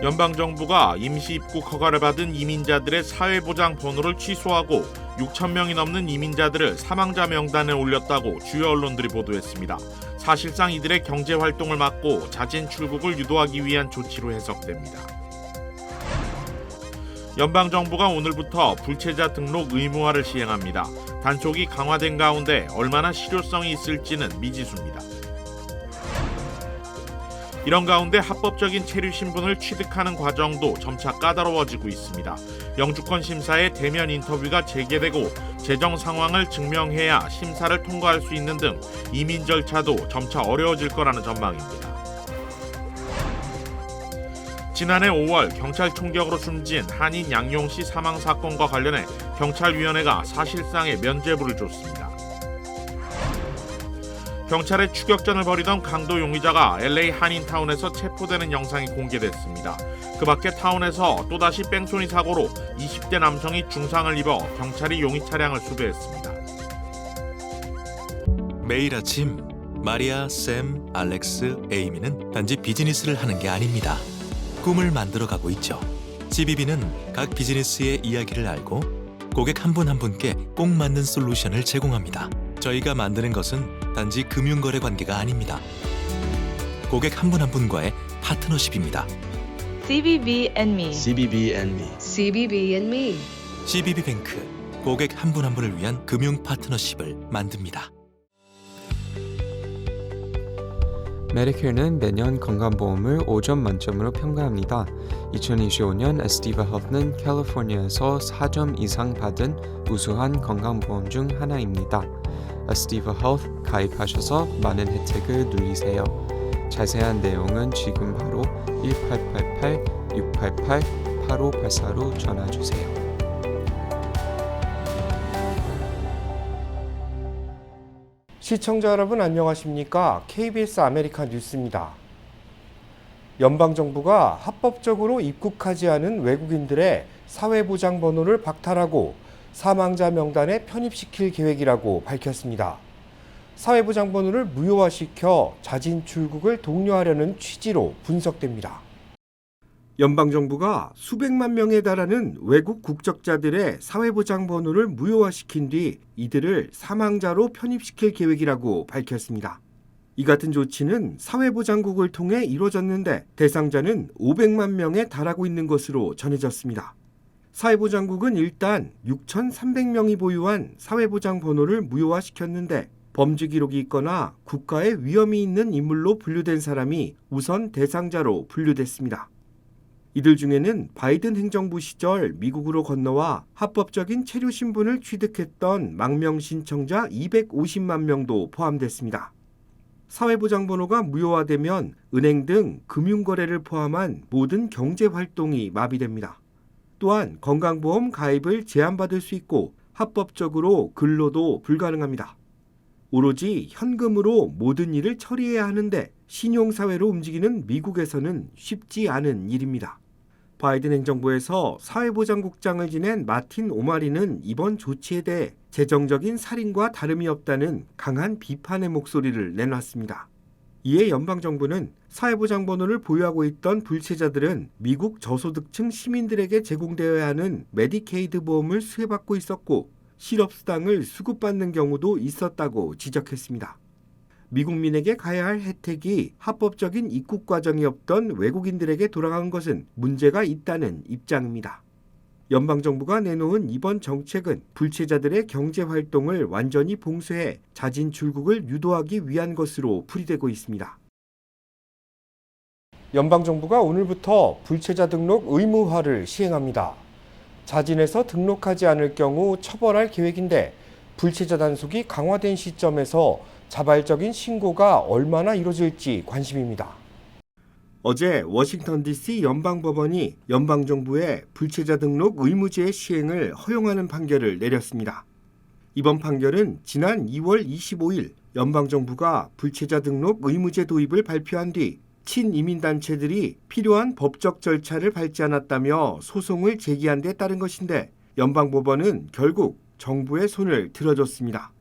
연방정부가 임시 입국 허가를 받은 이민자들의 사회보장 번호를 취소하고 6천 명이 넘는 이민자들을 사망자 명단에 올렸다고 주요 언론들이 보도했습니다. 사실상 이들의 경제활동을 막고 자진 출국을 유도하기 위한 조치로 해석됩니다. 연방정부가 오늘부터 불체자 등록 의무화를 시행합니다. 단속이 강화된 가운데 얼마나 실효성이 있을지는 미지수입니다. 이런 가운데 합법적인 체류 신분을 취득하는 과정도 점차 까다로워지고 있습니다. 영주권 심사의 대면 인터뷰가 재개되고 재정 상황을 증명해야 심사를 통과할 수 있는 등 이민 절차도 점차 어려워질 거라는 전망입니다. 지난해 5월 경찰 총격으로 숨진 한인 양용씨 사망 사건과 관련해 경찰위원회가 사실상의 면죄부를 줬습니다. 경찰의 추격전을 벌이던 강도 용의자가 LA 한인타운에서 체포되는 영상이 공개됐습니다. 그 밖에 타운에서 또다시 뺑소니 사고로 20대 남성이 중상을 입어 경찰이 용의 차량을 수배했습니다. 매일 아침 마리아, 샘, 알렉스, 에이미는 단지 비즈니스를 하는 게 아닙니다. 꿈을 만들어가고 있죠. CBB는 각 비즈니스의 이야기를 알고 고객 한 분 한 분께 꼭 맞는 솔루션을 제공합니다. 저희가 만드는 것은 단지 금융거래 관계가 아닙니다. 고객 한 분 한 분과의 파트너십입니다. CBB and me. CBB and me. CBB and me. CBB뱅크, 고객 한 분 한 분을 위한 금융 파트너십을 만듭니다. 메디케어는 매년 건강보험을 5점 만점으로 평가합니다. 2025년 에스티바 헬스는 캘리포니아에서 4점 이상 받은 우수한 건강보험 중 하나입니다. 에스티바 헬스 가입하셔서 많은 혜택을 누리세요. 자세한 내용은 지금 바로 1888-688-8584로 전화주세요. 시청자 여러분 안녕하십니까? KBS 아메리카 뉴스입니다. 연방정부가 합법적으로 입국하지 않은 외국인들의 사회보장번호를 박탈하고 사망자 명단에 편입시킬 계획이라고 밝혔습니다. 사회보장번호를 무효화시켜 자진 출국을 독려하려는 취지로 분석됩니다. 연방정부가 수백만 명에 달하는 외국 국적자들의 사회보장번호를 무효화시킨 뒤 이들을 사망자로 편입시킬 계획이라고 밝혔습니다. 이 같은 조치는 사회보장국을 통해 이루어졌는데 대상자는 500만 명에 달하고 있는 것으로 전해졌습니다. 사회보장국은 일단 6,300명이 보유한 사회보장번호를 무효화시켰는데 범죄 기록이 있거나 국가에 위험이 있는 인물로 분류된 사람이 우선 대상자로 분류됐습니다. 이들 중에는 바이든 행정부 시절 미국으로 건너와 합법적인 체류 신분을 취득했던 망명 신청자 250만 명도 포함됐습니다. 사회보장번호가 무효화되면 은행 등 금융거래를 포함한 모든 경제활동이 마비됩니다. 또한 건강보험 가입을 제한받을 수 있고 합법적으로 근로도 불가능합니다. 오로지 현금으로 모든 일을 처리해야 하는데 신용사회로 움직이는 미국에서는 쉽지 않은 일입니다. 바이든 행정부에서 사회보장국장을 지낸 마틴 오마리는 이번 조치에 대해 재정적인 살인과 다름이 없다는 강한 비판의 목소리를 내놨습니다. 이에 연방정부는 사회보장번호를 보유하고 있던 불체자들은 미국 저소득층 시민들에게 제공되어야 하는 메디케이드 보험을 수혜받고 있었고 실업수당을 수급받는 경우도 있었다고 지적했습니다. 미국민에게 가야 할 혜택이 합법적인 입국 과정이 없던 외국인들에게 돌아간 것은 문제가 있다는 입장입니다. 연방정부가 내놓은 이번 정책은 불체자들의 경제활동을 완전히 봉쇄해 자진 출국을 유도하기 위한 것으로 풀이되고 있습니다. 연방정부가 오늘부터 불체자 등록 의무화를 시행합니다. 자진해서 등록하지 않을 경우 처벌할 계획인데 불체자 단속이 강화된 시점에서 자발적인 신고가 얼마나 이루어질지 관심입니다. 어제 워싱턴 DC 연방법원이 연방정부의 불체자 등록 의무제 시행을 허용하는 판결을 내렸습니다. 이번 판결은 지난 2월 25일 연방정부가 불체자 등록 의무제 도입을 발표한 뒤 친이민단체들이 필요한 법적 절차를 밟지 않았다며 소송을 제기한 데 따른 것인데 연방법원은 결국 정부의 손을 들어줬습니다.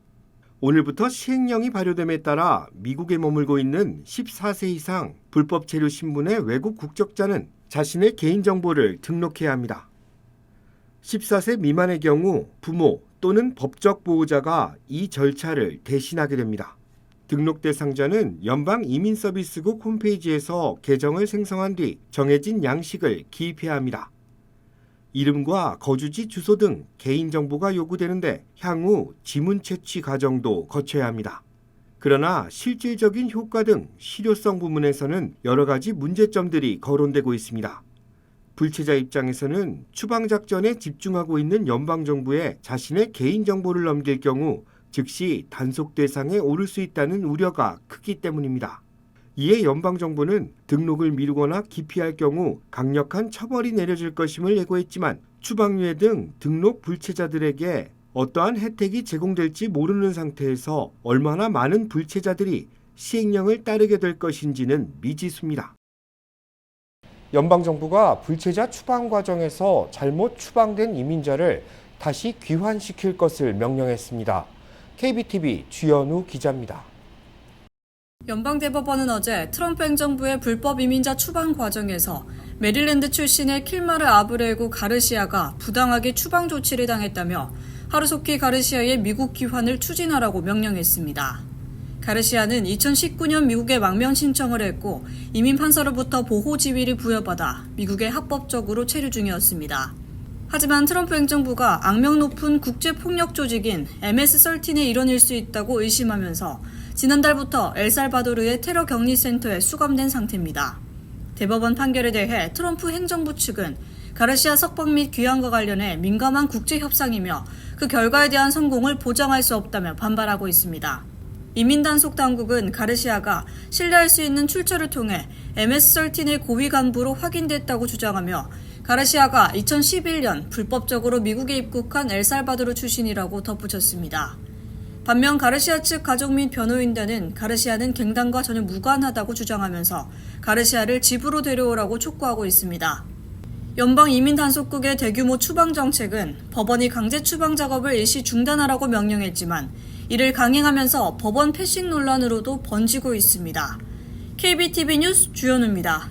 오늘부터 시행령이 발효됨에 따라 미국에 머물고 있는 14세 이상 불법 체류 신분의 외국 국적자는 자신의 개인정보를 등록해야 합니다. 14세 미만의 경우 부모 또는 법적 보호자가 이 절차를 대신하게 됩니다. 등록 대상자는 연방이민서비스국 홈페이지에서 계정을 생성한 뒤 정해진 양식을 기입해야 합니다. 이름과 거주지 주소 등 개인정보가 요구되는데 향후 지문 채취 과정도 거쳐야 합니다. 그러나 실질적인 효과 등 실효성 부문에서는 여러 가지 문제점들이 거론되고 있습니다. 불체자 입장에서는 추방작전에 집중하고 있는 연방정부에 자신의 개인정보를 넘길 경우 즉시 단속 대상에 오를 수 있다는 우려가 크기 때문입니다. 이에 연방정부는 등록을 미루거나 기피할 경우 강력한 처벌이 내려질 것임을 예고했지만 추방유예 등 등록 불체자들에게 어떠한 혜택이 제공될지 모르는 상태에서 얼마나 많은 불체자들이 시행령을 따르게 될 것인지는 미지수입니다. 연방정부가 불체자 추방 과정에서 잘못 추방된 이민자를 다시 귀환시킬 것을 명령했습니다. KBTV 주연우 기자입니다. 연방대법원은 어제 트럼프 행정부의 불법 이민자 추방 과정에서 메릴랜드 출신의 킬마르 아브레고 가르시아가 부당하게 추방 조치를 당했다며 하루속히 가르시아의 미국 귀환을 추진하라고 명령했습니다. 가르시아는 2019년 미국에 망명 신청을 했고 이민 판사로부터 보호 지위를 부여받아 미국에 합법적으로 체류 중이었습니다. 하지만 트럼프 행정부가 악명 높은 국제폭력 조직인 MS-13의 일원일 수 있다고 의심하면서 지난달부터 엘살바도르의 테러 격리센터에 수감된 상태입니다. 대법원 판결에 대해 트럼프 행정부 측은 가르시아 석방 및 귀환과 관련해 민감한 국제협상이며 그 결과에 대한 성공을 보장할 수 없다며 반발하고 있습니다. 이민단속 당국은 가르시아가 신뢰할 수 있는 출처를 통해 MS-13의 고위 간부로 확인됐다고 주장하며 가르시아가 2011년 불법적으로 미국에 입국한 엘살바도르 출신이라고 덧붙였습니다. 반면 가르시아 측 가족 및 변호인단은 가르시아는 갱단과 전혀 무관하다고 주장하면서 가르시아를 집으로 데려오라고 촉구하고 있습니다. 연방이민단속국의 대규모 추방 정책은 법원이 강제 추방 작업을 일시 중단하라고 명령했지만 이를 강행하면서 법원 패싱 논란으로도 번지고 있습니다. KBTV 뉴스 주연우입니다.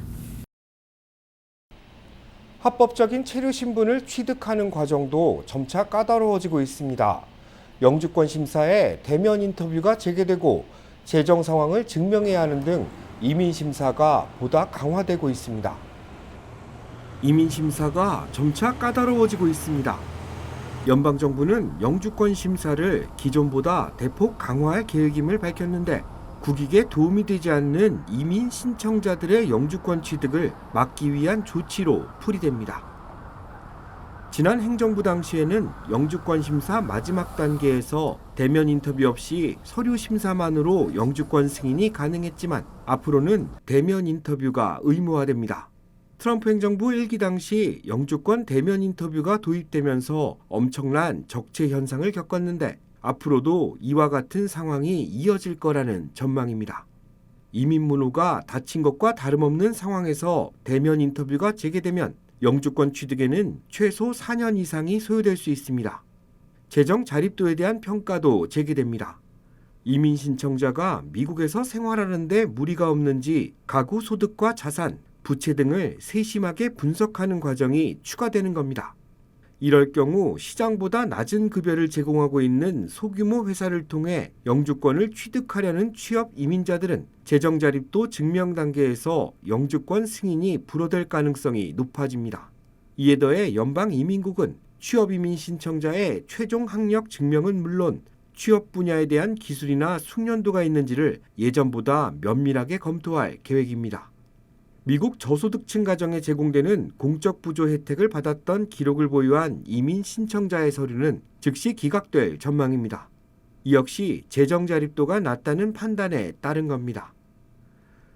합법적인 체류 신분을 취득하는 과정도 점차 까다로워지고 있습니다. 영주권 심사에 대면 인터뷰가 재개되고 재정 상황을 증명해야 하는 등 이민 심사가 보다 강화되고 있습니다. 이민 심사가 점차 까다로워지고 있습니다. 연방정부는 영주권 심사를 기존보다 대폭 강화할 계획임을 밝혔는데 국익에 도움이 되지 않는 이민 신청자들의 영주권 취득을 막기 위한 조치로 풀이됩니다. 지난 행정부 당시에는 영주권 심사 마지막 단계에서 대면 인터뷰 없이 서류 심사만으로 영주권 승인이 가능했지만 앞으로는 대면 인터뷰가 의무화됩니다. 트럼프 행정부 1기 당시 영주권 대면 인터뷰가 도입되면서 엄청난 적체 현상을 겪었는데 앞으로도 이와 같은 상황이 이어질 거라는 전망입니다. 이민 문호가 닫힌 것과 다름없는 상황에서 대면 인터뷰가 재개되면 영주권 취득에는 최소 4년 이상이 소요될 수 있습니다. 재정 자립도에 대한 평가도 재개됩니다. 이민 신청자가 미국에서 생활하는 데 무리가 없는지 가구 소득과 자산, 부채 등을 세심하게 분석하는 과정이 추가되는 겁니다. 이럴 경우 시장보다 낮은 급여를 제공하고 있는 소규모 회사를 통해 영주권을 취득하려는 취업 이민자들은 재정 자립도 증명 단계에서 영주권 승인이 불허될 가능성이 높아집니다. 이에 더해 연방이민국은 취업 이민 신청자의 최종 학력 증명은 물론 취업 분야에 대한 기술이나 숙련도가 있는지를 예전보다 면밀하게 검토할 계획입니다. 미국 저소득층 가정에 제공되는 공적 부조 혜택을 받았던 기록을 보유한 이민 신청자의 서류는 즉시 기각될 전망입니다. 이 역시 재정 자립도가 낮다는 판단에 따른 겁니다.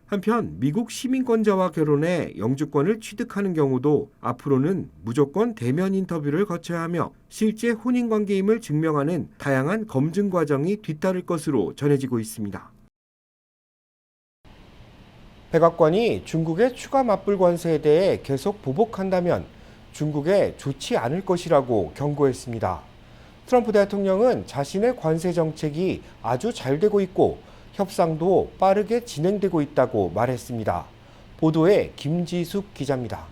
한편 미국 시민권자와 결혼해 영주권을 취득하는 경우도 앞으로는 무조건 대면 인터뷰를 거쳐야 하며 실제 혼인관계임을 증명하는 다양한 검증 과정이 뒤따를 것으로 전해지고 있습니다. 백악관이 중국의 추가 맞불 관세에 대해 계속 보복한다면 중국에 좋지 않을 것이라고 경고했습니다. 트럼프 대통령은 자신의 관세 정책이 아주 잘 되고 있고 협상도 빠르게 진행되고 있다고 말했습니다. 보도에 김지숙 기자입니다.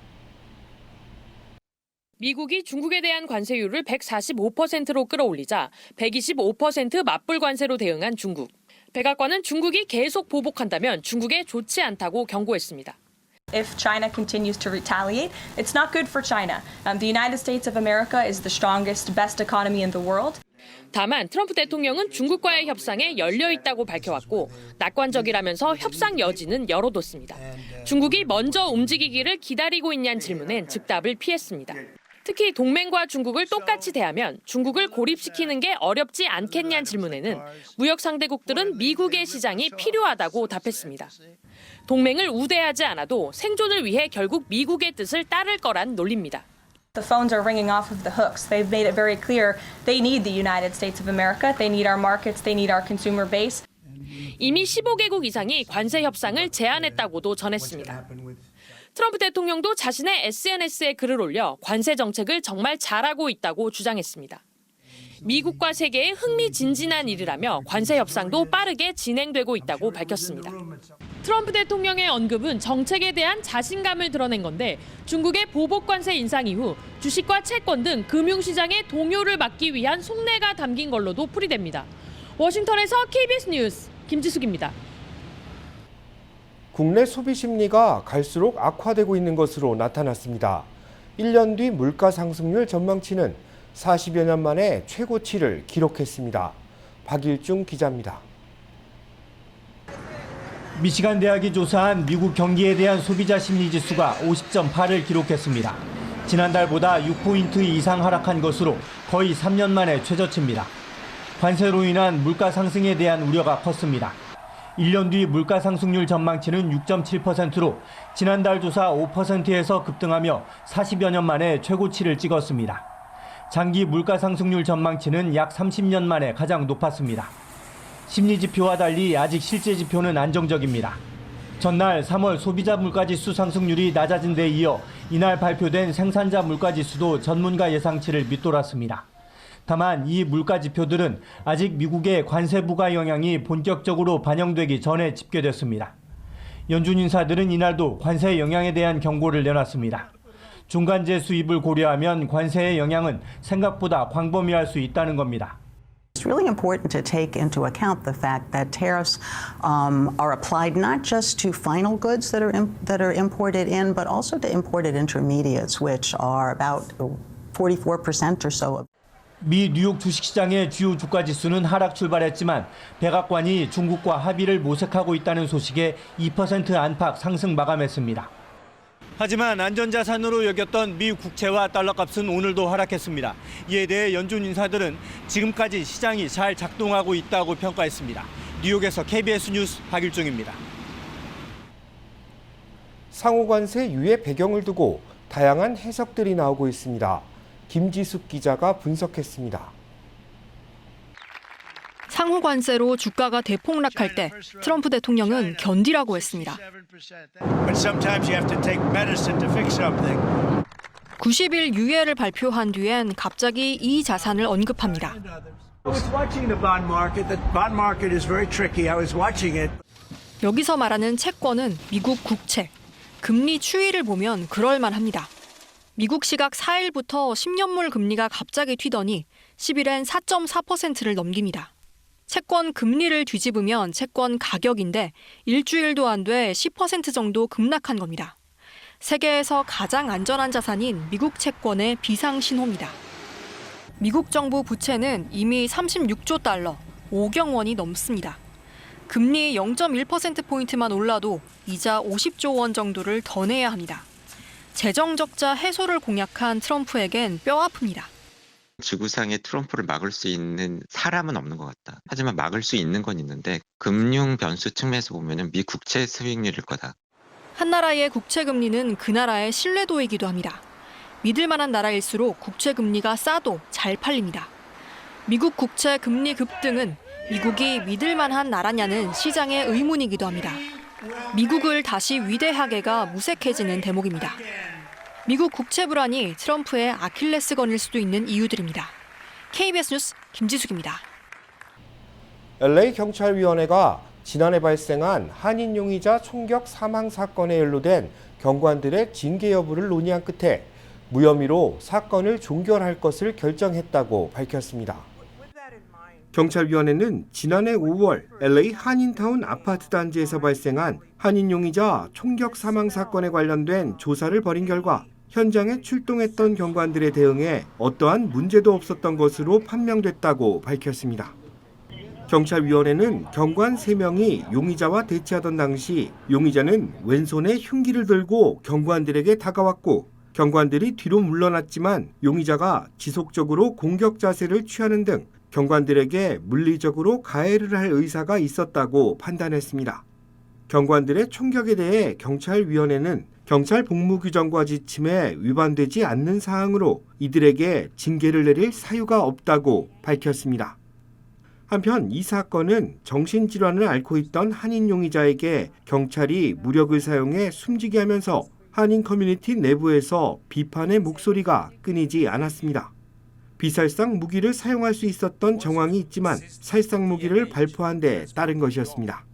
미국이 중국에 대한 관세율을 145%로 끌어올리자 125% 맞불 관세로 대응한 중국. 백악관은 중국이 계속 보복한다면 중국에 좋지 않다고 경고했습니다. If China continues to retaliate, it's not good for China. The United States of America is the strongest, best economy in the world. 다만 트럼프 대통령은 중국과의 협상에 열려 있다고 밝혀왔고 낙관적이라면서 협상 여지는 열어뒀습니다. 중국이 먼저 움직이기를 기다리고 있냐는 질문엔 즉답을 피했습니다. 특히 동맹과 중국을 똑같이 대하면 중국을 고립시키는 게 어렵지 않겠냐는 질문에는 무역 상대국들은 미국의 시장이 필요하다고 답했습니다. 동맹을 우대하지 않아도 생존을 위해 결국 미국의 뜻을 따를 거란 논리입니다. The phones are ringing off of the hooks. They've made it very clear they need the United States of America. They need our markets. They need our consumer base. 이미 15개국 이상이 관세 협상을 제안했다고도 전했습니다. 트럼프 대통령도 자신의 SNS에 글을 올려 관세 정책을 정말 잘하고 있다고 주장했습니다. 미국과 세계의 흥미진진한 일이라며 관세 협상도 빠르게 진행되고 있다고 밝혔습니다. 트럼프 대통령의 언급은 정책에 대한 자신감을 드러낸 건데 중국의 보복 관세 인상 이후 주식과 채권 등 금융시장의 동요를 막기 위한 속내가 담긴 걸로도 풀이됩니다. 워싱턴에서 KBS 뉴스 김지숙입니다. 국내 소비 심리가 갈수록 악화되고 있는 것으로 나타났습니다. 1년 뒤 물가 상승률 전망치는 40여 년 만에 최고치를 기록했습니다. 박일중 기자입니다. 미시간 대학이 조사한 미국 경기에 대한 소비자 심리 지수가 50.8을 기록했습니다. 지난달보다 6포인트 이상 하락한 것으로 거의 3년 만에 최저치입니다. 관세로 인한 물가 상승에 대한 우려가 컸습니다. 1년 뒤 물가 상승률 전망치는 6.7%로 지난달 조사 5%에서 급등하며 40여 년 만에 최고치를 찍었습니다. 장기 물가 상승률 전망치는 약 30년 만에 가장 높았습니다. 심리 지표와 달리 아직 실제 지표는 안정적입니다. 전날 3월 소비자 물가지수 상승률이 낮아진 데 이어 이날 발표된 생산자 물가지수도 전문가 예상치를 밑돌았습니다. 다만 이 물가 지표들은 아직 미국의 관세 부과 영향이 본격적으로 반영되기 전에 집계됐습니다. 연준 인사들은 이날도 관세 영향에 대한 경고를 내놨습니다. 중간재 수입을 고려하면 관세의 영향은 생각보다 광범위할 수 있다는 겁니다. It's really important to take into account the fact that tariffs are applied not just to final goods that are imported in, but also to imported intermediates, which are about 44% or so. 미 뉴욕 주식시장의 주요 주가지수는 하락 출발했지만 백악관이 중국과 합의를 모색하고 있다는 소식에 2% 안팎 상승 마감했습니다. 하지만 안전자산으로 여겼던 미 국채와 달러 값은 오늘도 하락했습니다. 이에 대해 연준 인사들은 지금까지 시장이 잘 작동하고 있다고 평가했습니다. 뉴욕에서 KBS 뉴스 박일중입니다. 상호관세 유예 배경을 두고 다양한 해석들이 나오고 있습니다. 김지숙 기자가 분석했습니다. 상호 관세로 주가가 대폭락할 때 트럼프 대통령은 견디라고 했습니다. 90일 유예를 발표한 뒤엔 갑자기 이 자산을 언급합니다. 여기서 말하는 채권은 미국 국채. 금리 추이를 보면 그럴만합니다. 미국 시각 4일부터 10년물 금리가 갑자기 튀더니 10일엔 4.4%를 넘깁니다. 채권 금리를 뒤집으면 채권 가격인데 일주일도 안 돼 10% 정도 급락한 겁니다. 세계에서 가장 안전한 자산인 미국 채권의 비상 신호입니다. 미국 정부 부채는 이미 36조 달러, 5경 원이 넘습니다. 금리 0.1%포인트만 올라도 이자 50조 원 정도를 더 내야 합니다. 재정 적자 해소를 공약한 트럼프에겐 뼈 아픕니다. 지구상에 트럼프를 막을 수 있는 사람은 없는 것 같다. 하지만 막을 수 있는 건 있는데 금융 변수 측면에서 보면 미 국채 수익률일 거다. 한 나라의 국채 금리는 그 나라의 신뢰도이기도 합니다. 믿을 만한 나라일수록 국채 금리가 싸도 잘 팔립니다. 미국 국채 금리 급등은 미국이 믿을 만한 나라냐는 시장의 의문이기도 합니다. 미국을 다시 위대하게가 무색해지는 대목입니다. 미국 국채 불안이 트럼프의 아킬레스건일 수도 있는 이유들입니다. KBS 뉴스 김지숙입니다. LA 경찰위원회가 지난해 발생한 한인 용의자 총격 사망 사건에 연루된 경관들의 징계 여부를 논의한 끝에 무혐의로 사건을 종결할 것을 결정했다고 밝혔습니다. 경찰위원회는 지난해 5월 LA 한인타운 아파트 단지에서 발생한 한인 용의자 총격 사망 사건에 관련된 조사를 벌인 결과 현장에 출동했던 경관들에 대응해 어떠한 문제도 없었던 것으로 판명됐다고 밝혔습니다. 경찰위원회는 경관 3명이 용의자와 대치하던 당시 용의자는 왼손에 흉기를 들고 경관들에게 다가왔고 경관들이 뒤로 물러났지만 용의자가 지속적으로 공격 자세를 취하는 등 경관들에게 물리적으로 가해를 할 의사가 있었다고 판단했습니다. 경관들의 총격에 대해 경찰위원회는 경찰 복무규정과 지침에 위반되지 않는 사항으로 이들에게 징계를 내릴 사유가 없다고 밝혔습니다. 한편 이 사건은 정신질환을 앓고 있던 한인 용의자에게 경찰이 무력을 사용해 숨지게 하면서 한인 커뮤니티 내부에서 비판의 목소리가 끊이지 않았습니다. 비살상 무기를 사용할 수 있었던 정황이 있지만 살상 무기를 발포한 데 따른 것이었습니다.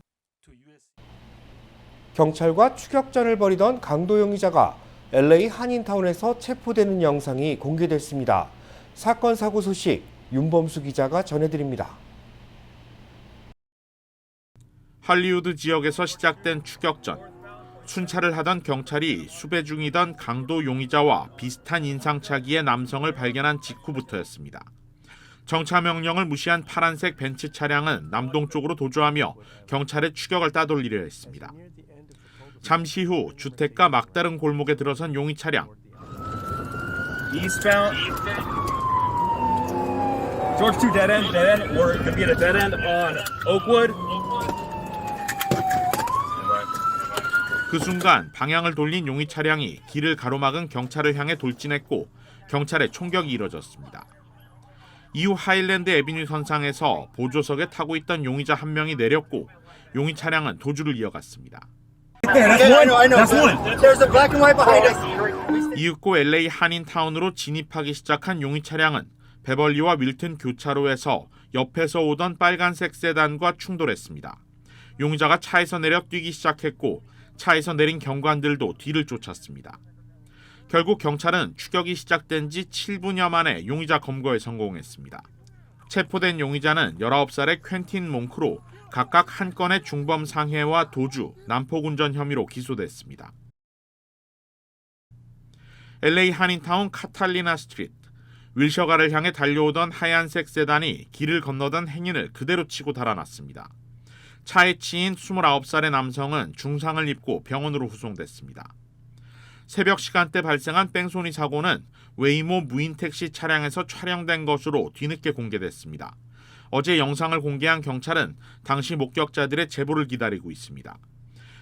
경찰과 추격전을 벌이던 강도 용의자가 LA 한인타운에서 체포되는 영상이 공개됐습니다. 사건 사고 소식 윤범수 기자가 전해드립니다. 할리우드 지역에서 시작된 추격전. 순찰을 하던 경찰이 수배 중이던 강도 용의자와 비슷한 인상차기의 남성을 발견한 직후부터였습니다. 정차 명령을 무시한 파란색 벤츠 차량은 남동쪽으로 도주하며 경찰의 추격을 따돌리려 했습니다. 잠시 후 주택가 막다른 골목에 들어선 용의 차량. Eastbound. George 2 dead end, or it could be at a dead end on Oakwood. 그 순간 방향을 돌린 용의 차량이 길을 가로막은 경찰을 향해 돌진했고 경찰의 총격이 이뤄졌습니다. 이후 하일랜드 애비뉴 선상에서 보조석에 타고 있던 용의자 한 명이 내렸고 용의 차량은 도주를 이어갔습니다. 이윽고 LA 한인타운으로 진입하기 시작한 용의 차량은 베벌리와 윌튼 교차로에서 옆에서 오던 빨간색 세단과 충돌했습니다. 용의자가 차에서 내려 뛰기 시작했고 차에서 내린 경관들도 뒤를 쫓았습니다. 결국 경찰은 추격이 시작된 지 7분여 만에 용의자 검거에 성공했습니다. 체포된 용의자는 19살의 퀸틴 몽크로 각각 한 건의 중범 상해와 도주, 난폭 운전 혐의로 기소됐습니다. LA 한인타운 카탈리나 스트리트. 윌셔가를 향해 달려오던 하얀색 세단이 길을 건너던 행인을 그대로 치고 달아났습니다. 차에 치인 29살의 남성은 중상을 입고 병원으로 후송됐습니다. 새벽 시간대 발생한 뺑소니 사고는 웨이모 무인 택시 차량에서 촬영된 것으로 뒤늦게 공개됐습니다. 어제 영상을 공개한 경찰은 당시 목격자들의 제보를 기다리고 있습니다.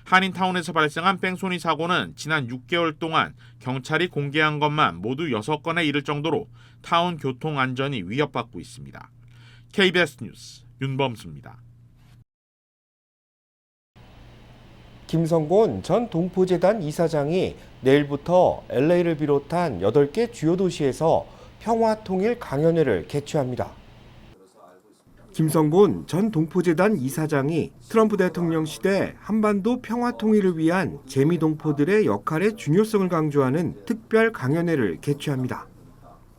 한인타운에서 발생한 뺑소니 사고는 지난 6개월 동안 경찰이 공개한 것만 모두 6건에 이를 정도로 타운 교통 안전이 위협받고 있습니다. KBS 뉴스 윤범수입니다. 김성곤 전 동포재단 이사장이 내일부터 LA를 비롯한 8개 주요 도시에서 평화통일 강연회를 개최합니다. 김성곤 전 동포재단 이사장이 트럼프 대통령 시대 한반도 평화통일을 위한 재미동포들의 역할의 중요성을 강조하는 특별 강연회를 개최합니다.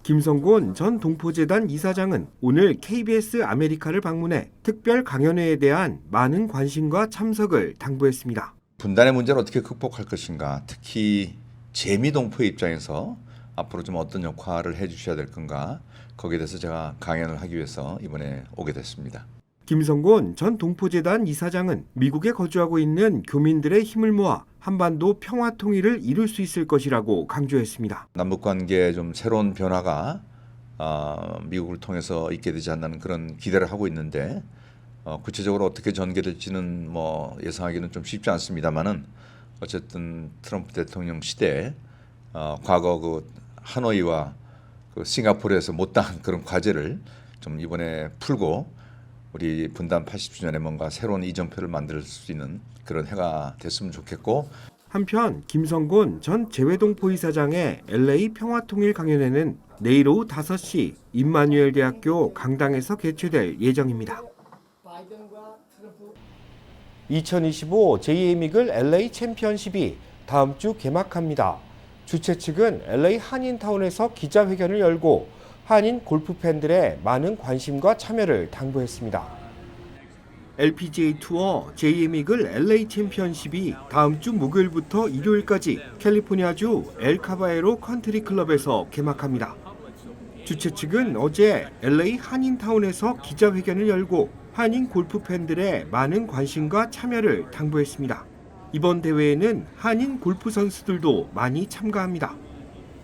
김성곤 전 동포재단 이사장은 오늘 KBS 아메리카를 방문해 특별 강연회에 대한 많은 관심과 참석을 당부했습니다. 분단의 문제를 어떻게 극복할 것인가, 특히 재미동포의 입장에서 앞으로 좀 어떤 역할을 해주셔야 될 건가, 거기에 대해서 제가 강연을 하기 위해서 이번에 오게 됐습니다. 김성곤 전 동포재단 이사장은 미국에 거주하고 있는 교민들의 힘을 모아 한반도 평화 통일을 이룰 수 있을 것이라고 강조했습니다. 남북관계에 좀 새로운 변화가 미국을 통해서 있게 되지 않는 그런 기대를 하고 있는데 구체적으로 어떻게 전개될지는 예상하기는 좀 쉽지 않습니다만은 어쨌든 트럼프 대통령 시대에 과거 그 하노이와 그 싱가포르에서 못다한 그런 과제를 좀 이번에 풀고 우리 분단 80주년에 뭔가 새로운 이정표를 만들 수 있는 그런 해가 됐으면 좋겠고. 한편 김성곤 전 재외동포 이사장의 LA 평화통일 강연회는 내일 오후 5시 임마누엘 대학교 강당에서 개최될 예정입니다. 2025 제2의 미글 LA 챔피언십이 다음 주 개막합니다. 주최 측은 LA 한인타운에서 기자회견을 열고 한인 골프 팬들의 많은 관심과 참여를 당부했습니다. LPGA 투어 JM 이글 LA 챔피언십이 다음 주 목요일부터 일요일까지 캘리포니아주 엘카바에로 컨트리 클럽에서 개막합니다. 주최 측은 어제 LA 한인타운에서 기자회견을 열고 한인 골프 팬들의 많은 관심과 참여를 당부했습니다. 이번 대회에는 한인 골프 선수들도 많이 참가합니다.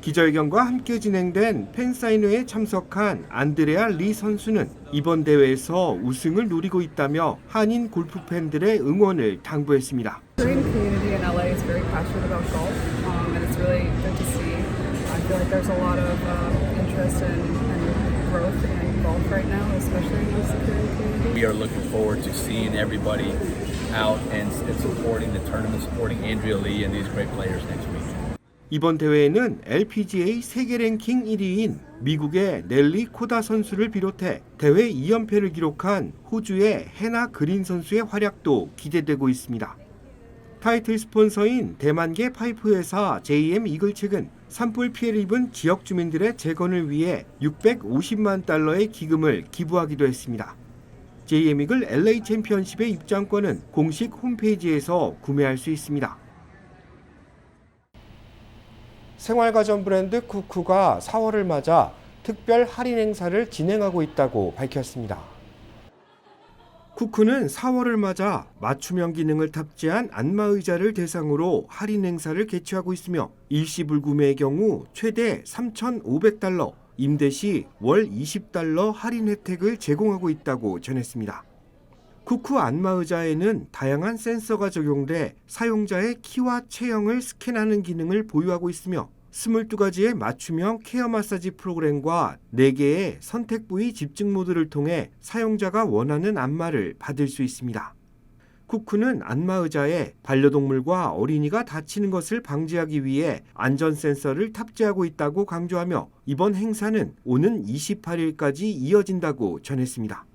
기자회견과 함께 진행된 팬사인회에 참석한 안드레아 리 선수는 이번 대회에서 우승을 노리고 있다며 한인 골프 팬들의 응원을 당부했습니다. Korean community in LA is very passionate about golf, and it's really good to see. I feel like there's a lot of interest and growth in golf right now, especially in the Korean community. We are looking forward to seeing everybody out and supporting the tournament, supporting Andrea Lee and these great players next week. 이번 대회에는 LPGA 세계 랭킹 1위인 미국의 넬리 코다 선수를 비롯해 대회 2연패를 기록한 호주의 해나 그린 선수의 활약도 기대되고 있습니다. 타이틀 스폰서인 대만계 파이프 회사 JM 이글 측은 산불 피해를 입은 지역 주민들의 재건을 위해 650만 달러의 기금을 기부하기도 했습니다. JM 이글 LA 챔피언십의 입장권은 공식 홈페이지에서 구매할 수 있습니다. 생활가전 브랜드 쿠쿠가 4월을 맞아 특별 할인 행사를 진행하고 있다고 밝혔습니다. 쿠쿠는 4월을 맞아 맞춤형 기능을 탑재한 안마의자를 대상으로 할인 행사를 개최하고 있으며 일시불 구매의 경우 최대 3,500달러, 임대 시 월 20달러 할인 혜택을 제공하고 있다고 전했습니다. 쿠쿠 안마의자에는 다양한 센서가 적용돼 사용자의 키와 체형을 스캔하는 기능을 보유하고 있으며 22가지의 맞춤형 케어 마사지 프로그램과 4개의 선택 부위 집중 모드를 통해 사용자가 원하는 안마를 받을 수 있습니다. 쿠쿠는 안마의자에 반려동물과 어린이가 다치는 것을 방지하기 위해 안전 센서를 탑재하고 있다고 강조하며 이번 행사는 오는 28일까지 이어진다고 전했습니다.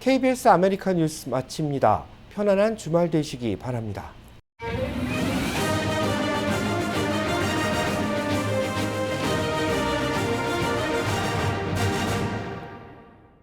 KBS 아메리카 뉴스 마칩니다. 편안한 주말 되시기 바랍니다.